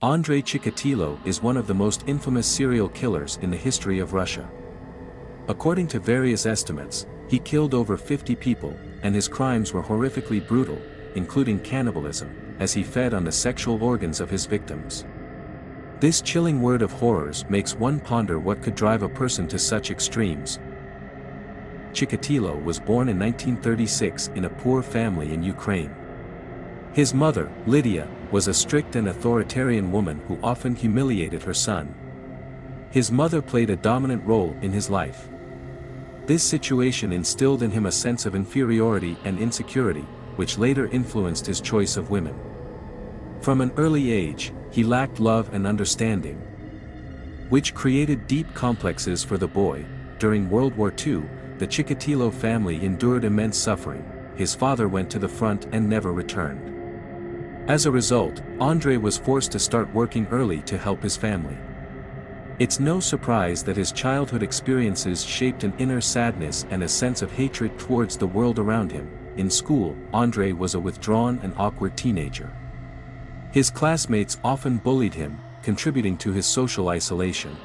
Andrey Chikatilo is one of the most infamous serial killers in the history of Russia. According to various estimates, he killed over 50 people, and his crimes were horrifically brutal, including cannibalism, as he fed on the sexual organs of his victims. This chilling word of horrors makes one ponder what could drive a person to such extremes. Chikatilo was born in 1936 in a poor family in Ukraine. His mother, Lydia, was a strict and authoritarian woman who often humiliated her son. His mother played a dominant role in his life. This situation instilled in him a sense of inferiority and insecurity, which later influenced his choice of women. From an early age, he lacked love and understanding, which created deep complexes for the boy. During World War II, the Chikatilo family endured immense suffering. His father went to the front and never returned. As a result, Andrey was forced to start working early to help his family. It's no surprise that his childhood experiences shaped an inner sadness and a sense of hatred towards the world around him. In school, Andrey was a withdrawn and awkward teenager. His classmates often bullied him, contributing to his social isolation.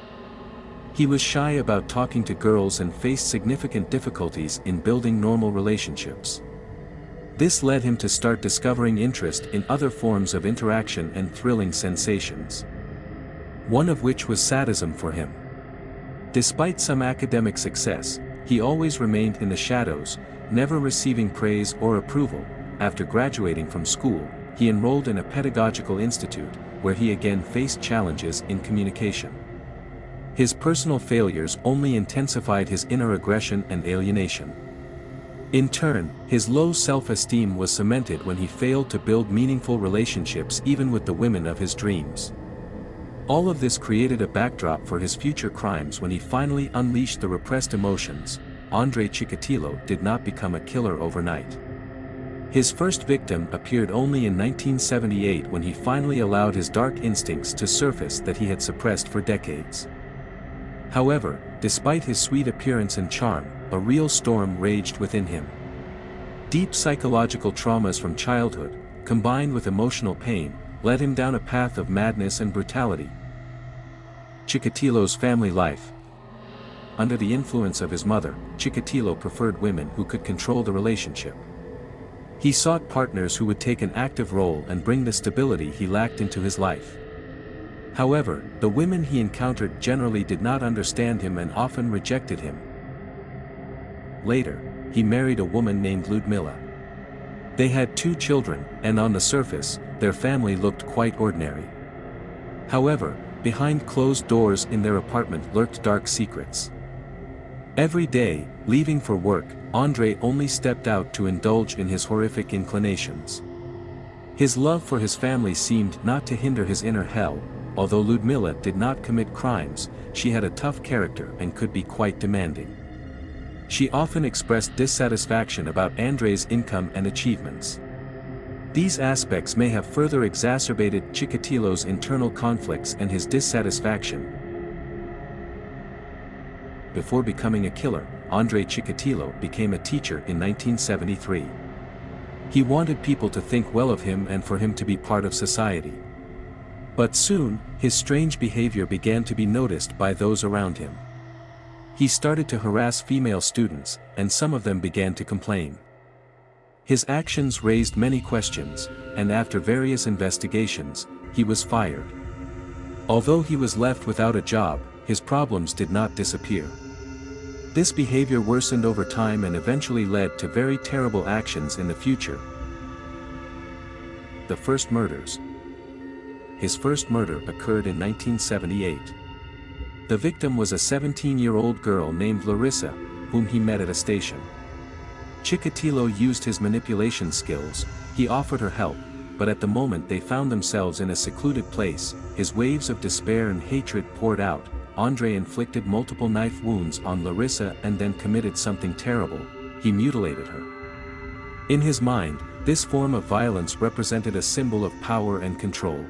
He was shy about talking to girls and faced significant difficulties in building normal relationships. This led him to start discovering interest in other forms of interaction and thrilling sensations, one of which was sadism for him. Despite some academic success, he always remained in the shadows, never receiving praise or approval. After graduating from school, he enrolled in a pedagogical institute, where he again faced challenges in communication. His personal failures only intensified his inner aggression and alienation. In turn, his low self-esteem was cemented when he failed to build meaningful relationships even with the women of his dreams. All of this created a backdrop for his future crimes. When he finally unleashed the repressed emotions, Andrey Chikatilo did not become a killer overnight. His first victim appeared only in 1978 when he finally allowed his dark instincts to surface that he had suppressed for decades. However, despite his sweet appearance and charm, a real storm raged within him. Deep psychological traumas from childhood, combined with emotional pain, led him down a path of madness and brutality. Chikatilo's family life. Under the influence of his mother, Chikatilo preferred women who could control the relationship. He sought partners who would take an active role and bring the stability he lacked into his life. However, the women he encountered generally did not understand him and often rejected him. Later, he married a woman named Lyudmila. They had 2 children, and on the surface, their family looked quite ordinary. However, behind closed doors in their apartment lurked dark secrets. Every day, leaving for work, Andrey only stepped out to indulge in his horrific inclinations. His love for his family seemed not to hinder his inner hell. Although Lyudmila did not commit crimes, she had a tough character and could be quite demanding. She often expressed dissatisfaction about Andrey's income and achievements. These aspects may have further exacerbated Chikatilo's internal conflicts and his dissatisfaction. Before becoming a killer, Andrey Chikatilo became a teacher in 1973. He wanted people to think well of him and for him to be part of society. But soon, his strange behavior began to be noticed by those around him. He started to harass female students, and some of them began to complain. His actions raised many questions, and after various investigations, he was fired. Although he was left without a job, his problems did not disappear. This behavior worsened over time and eventually led to very terrible actions in the future. The first murders. His first murder occurred in 1978. The victim was a 17-year-old girl named Larissa, whom he met at a station. Chikatilo used his manipulation skills. He offered her help, but at the moment they found themselves in a secluded place, his waves of despair and hatred poured out. Andrey inflicted multiple knife wounds on Larissa and then committed something terrible. He mutilated her. In his mind, this form of violence represented a symbol of power and control.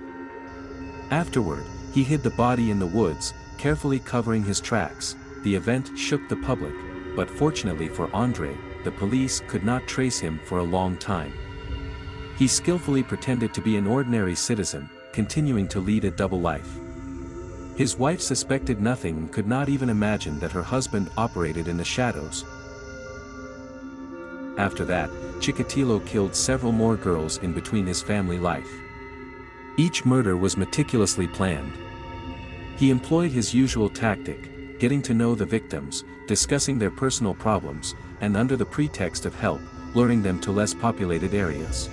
Afterward, he hid the body in the woods, carefully covering his tracks. The event shook the public, but fortunately for Andrey, the police could not trace him for a long time. He skillfully pretended to be an ordinary citizen, continuing to lead a double life. His wife suspected nothing and could not even imagine that her husband operated in the shadows. After that, Chikatilo killed several more girls in between his family life. Each murder was meticulously planned. He employed his usual tactic, getting to know the victims, discussing their personal problems, and under the pretext of help, luring them to less populated areas.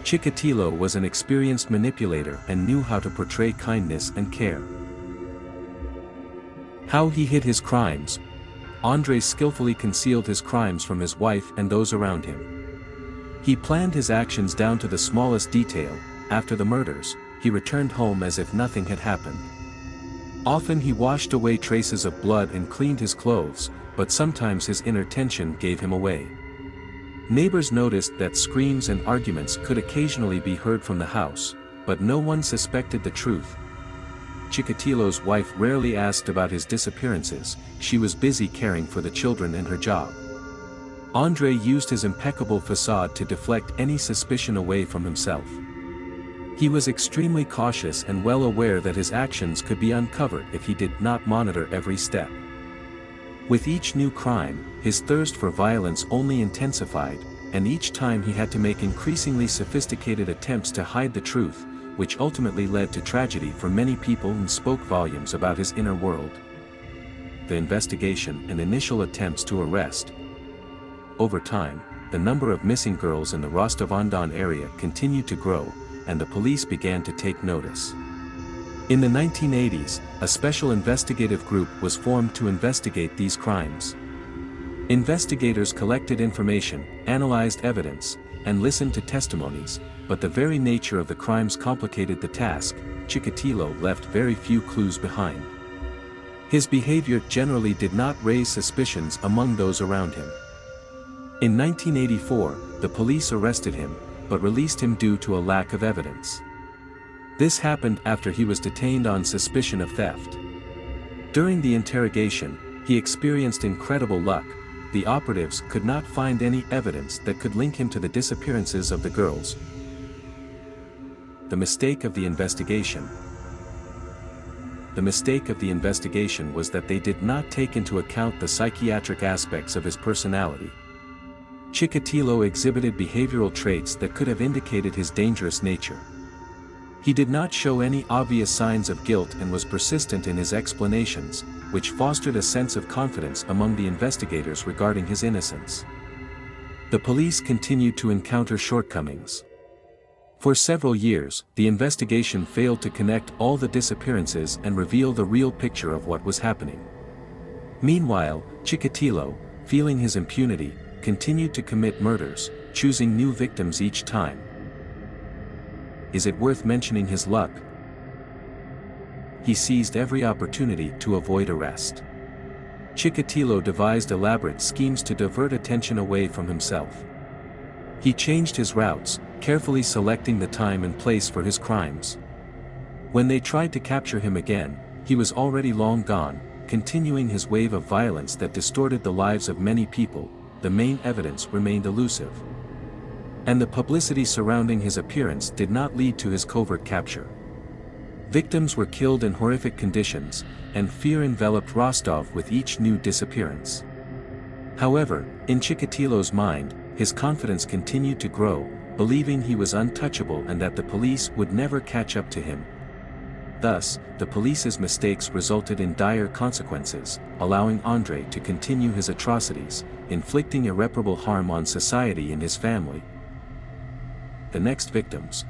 Chikatilo was an experienced manipulator and knew how to portray kindness and care. How he hid his crimes. Andrey skillfully concealed his crimes from his wife and those around him. He planned his actions down to the smallest detail. After the murders, he returned home as if nothing had happened. Often he washed away traces of blood and cleaned his clothes, but sometimes his inner tension gave him away. Neighbors noticed that screams and arguments could occasionally be heard from the house, but no one suspected the truth. Chikatilo's wife rarely asked about his disappearances, she was busy caring for the children and her job. Andrey used his impeccable facade to deflect any suspicion away from himself. He was extremely cautious and well aware that his actions could be uncovered if he did not monitor every step. With each new crime, his thirst for violence only intensified, and each time he had to make increasingly sophisticated attempts to hide the truth, which ultimately led to tragedy for many people and spoke volumes about his inner world. The investigation and initial attempts to arrest. Over time, the number of missing girls in the Rostov-on-Don area continued to grow, and the police began to take notice. In the 1980s, a special investigative group was formed to investigate these crimes. Investigators collected information, analyzed evidence, and listened to testimonies, but the very nature of the crimes complicated the task. Chikatilo left very few clues behind. His behavior generally did not raise suspicions among those around him. In 1984, the police arrested him, but released him due to a lack of evidence. This happened after he was detained on suspicion of theft. During the interrogation, he experienced incredible luck. The operatives could not find any evidence that could link him to the disappearances of the girls. The mistake of the investigation. The mistake of the investigation was that they did not take into account the psychiatric aspects of his personality. Chikatilo exhibited behavioral traits that could have indicated his dangerous nature. He did not show any obvious signs of guilt and was persistent in his explanations, which fostered a sense of confidence among the investigators regarding his innocence. The police continued to encounter shortcomings. For several years, the investigation failed to connect all the disappearances and reveal the real picture of what was happening. Meanwhile, Chikatilo, feeling his impunity, continued to commit murders, choosing new victims each time. Is it worth mentioning his luck? He seized every opportunity to avoid arrest. Chikatilo devised elaborate schemes to divert attention away from himself. He changed his routes, carefully selecting the time and place for his crimes. When they tried to capture him again, he was already long gone, continuing his wave of violence that distorted the lives of many people. The main evidence remained elusive. And the publicity surrounding his appearance did not lead to his covert capture. Victims were killed in horrific conditions, and fear enveloped Rostov with each new disappearance. However, in Chikatilo's mind, his confidence continued to grow, believing he was untouchable and that the police would never catch up to him. Thus, the police's mistakes resulted in dire consequences, allowing Andrey to continue his atrocities, inflicting irreparable harm on society and his family. The next victims.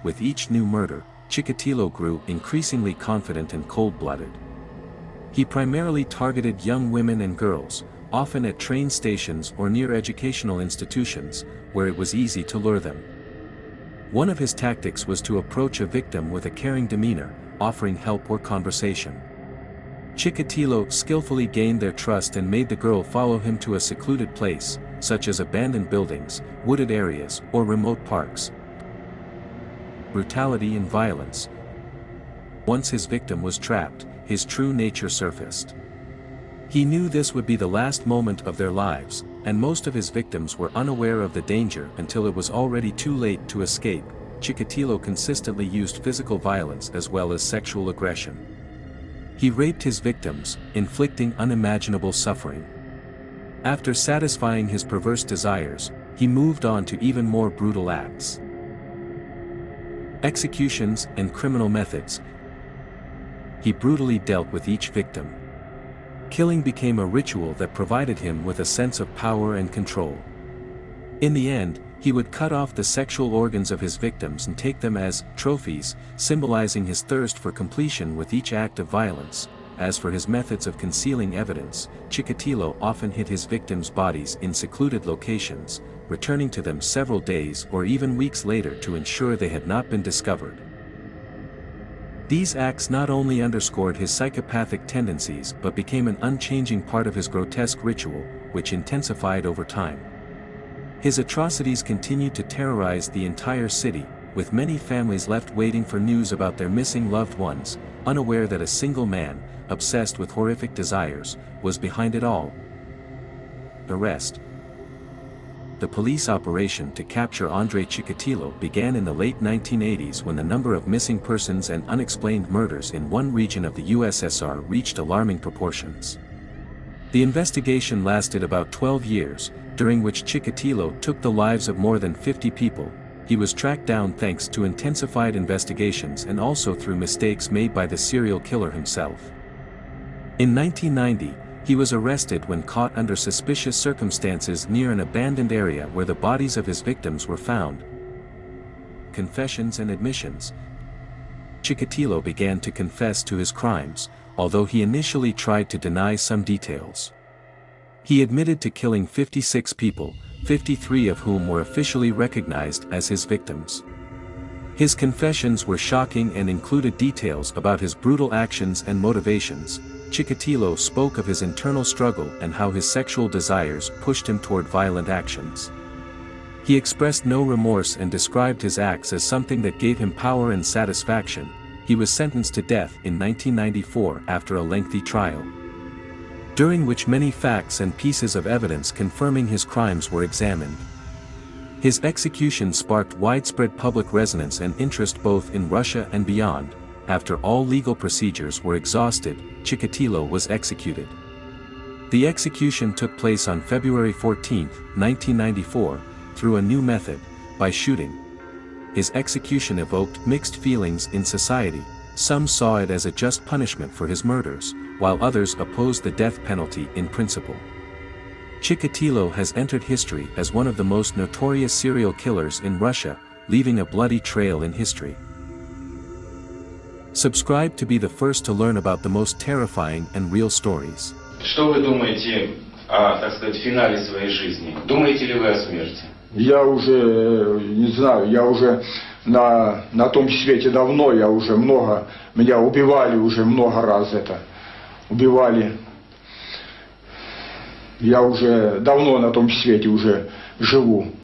With each new murder, Chikatilo grew increasingly confident and cold-blooded. He primarily targeted young women and girls, often at train stations or near educational institutions, where it was easy to lure them. One of his tactics was to approach a victim with a caring demeanor, offering help or conversation. Chikatilo skillfully gained their trust and made the girl follow him to a secluded place, such as abandoned buildings, wooded areas, or remote parks. Brutality and violence. Once his victim was trapped, his true nature surfaced. He knew this would be the last moment of their lives, and most of his victims were unaware of the danger until it was already too late to escape. Chikatilo consistently used physical violence as well as sexual aggression. He raped his victims, inflicting unimaginable suffering. After satisfying his perverse desires, he moved on to even more brutal acts. Executions and criminal methods. He brutally dealt with each victim. Killing became a ritual that provided him with a sense of power and control. In the end, he would cut off the sexual organs of his victims and take them as trophies, symbolizing his thirst for completion with each act of violence. As for his methods of concealing evidence, Chikatilo often hid his victims' bodies in secluded locations, returning to them several days or even weeks later to ensure they had not been discovered. These acts not only underscored his psychopathic tendencies but became an unchanging part of his grotesque ritual, which intensified over time. His atrocities continued to terrorize the entire city, with many families left waiting for news about their missing loved ones, unaware that a single man, obsessed with horrific desires, was behind it all. Arrest. The police operation to capture Andrey Chikatilo began in the late 1980s when the number of missing persons and unexplained murders in one region of the USSR reached alarming proportions. The investigation lasted about 12 years, during which Chikatilo took the lives of more than 50 people. He was tracked down thanks to intensified investigations and also through mistakes made by the serial killer himself. In 1990, he was arrested when caught under suspicious circumstances near an abandoned area where the bodies of his victims were found. Confessions and admissions. Chikatilo began to confess to his crimes, although he initially tried to deny some details. He admitted to killing 56 people, 53 of whom were officially recognized as his victims. His confessions were shocking and included details about his brutal actions and motivations. Chikatilo spoke of his internal struggle and how his sexual desires pushed him toward violent actions. He expressed no remorse and described his acts as something that gave him power and satisfaction. He was sentenced to death in 1994 after a lengthy trial, during which many facts and pieces of evidence confirming his crimes were examined. His execution sparked widespread public resonance and interest both in Russia and beyond. After all legal procedures were exhausted, Chikatilo was executed. The execution took place on February 14, 1994, through a new method, by shooting. His execution evoked mixed feelings in society. Some saw it as a just punishment for his murders, while others opposed the death penalty in principle. Chikatilo has entered history as one of the most notorious serial killers in Russia, leaving a bloody trail in history. Subscribe to be the first to learn about the most terrifying and real stories. Что вы думаете о, так сказать, финале своей жизни? Думаете ли вы о смерти? Я уже не знаю, я уже на том свете давно, я уже много, меня убивали уже много раз убивали. Я уже давно на том свете уже живу.